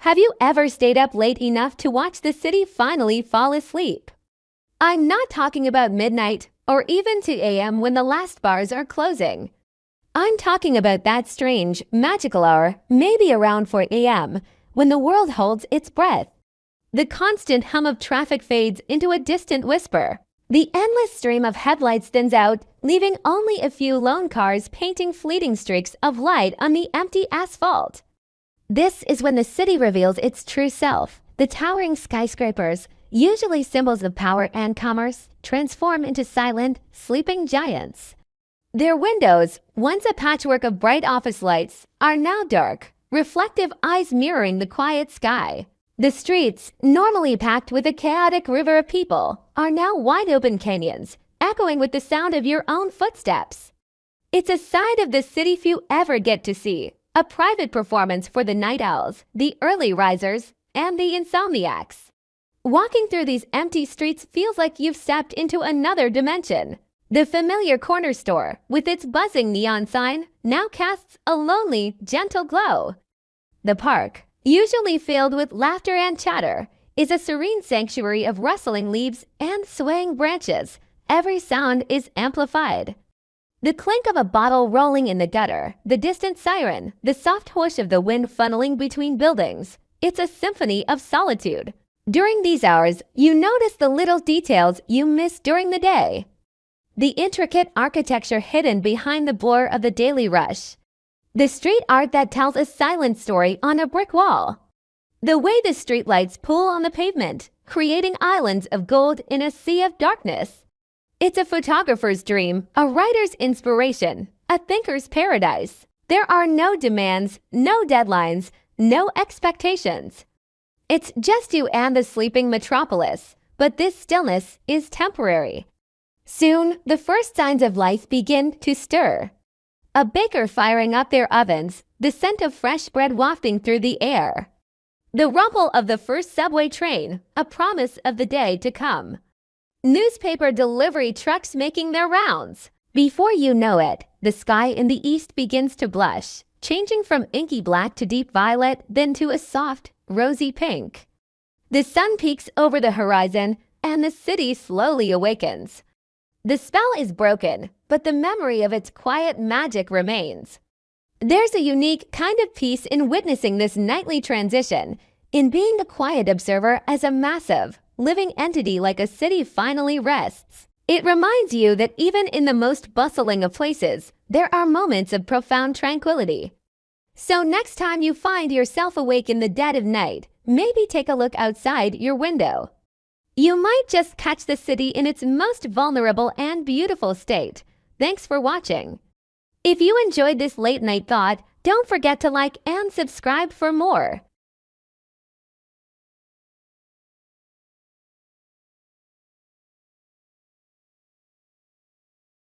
Have you ever stayed up late enough to watch the city finally fall asleep? I'm not talking about midnight or even 2 a.m. when the last bars are closing. I'm talking about that strange, magical hour, maybe around 4 a.m., when the world holds its breath. The constant hum of traffic fades into a distant whisper. The endless stream of headlights thins out, leaving only a few lone cars painting fleeting streaks of light on the empty asphalt. This is when the city reveals its true self. The towering skyscrapers, usually symbols of power and commerce, transform into silent, sleeping giants. Their windows, once a patchwork of bright office lights, are now dark, reflective eyes mirroring the quiet sky. The streets, normally packed with a chaotic river of people, are now wide-open canyons, echoing with the sound of your own footsteps. It's a side of the city few ever get to see, a private performance for the night owls, the early risers, and the insomniacs. Walking through these empty streets feels like you've stepped into another dimension. The familiar corner store, with its buzzing neon sign, now casts a lonely, gentle glow. The park, usually filled with laughter and chatter, is a serene sanctuary of rustling leaves and swaying branches. Every sound is amplified. The clink of a bottle rolling in the gutter, the distant siren, the soft whoosh of the wind funneling between buildings. It's a symphony of solitude. During these hours, you notice the little details you missed during the day. The intricate architecture hidden behind the blur of the daily rush. The street art that tells a silent story on a brick wall. The way the streetlights pool on the pavement, creating islands of gold in a sea of darkness. It's a photographer's dream, a writer's inspiration, a thinker's paradise. There are no demands, no deadlines, no expectations. It's just you and the sleeping metropolis, but this stillness is temporary. Soon, the first signs of life begin to stir. A baker firing up their ovens, the scent of fresh bread wafting through the air. The rumble of the first subway train, a promise of the day to come. Newspaper delivery trucks making their rounds. Before you know it, the sky in the east begins to blush, changing from inky black to deep violet, then to a soft, rosy pink. The sun peeks over the horizon, and the city slowly awakens. The spell is broken, but the memory of its quiet magic remains. There's a unique kind of peace in witnessing this nightly transition, in being a quiet observer as a massive, living entity like a city finally rests. It reminds you that even in the most bustling of places, there are moments of profound tranquility. So next time you find yourself awake in the dead of night, maybe take a look outside your window. You might just catch the city in its most vulnerable and beautiful state. Thanks for watching. If you enjoyed this late night thought, don't forget to like and subscribe for more.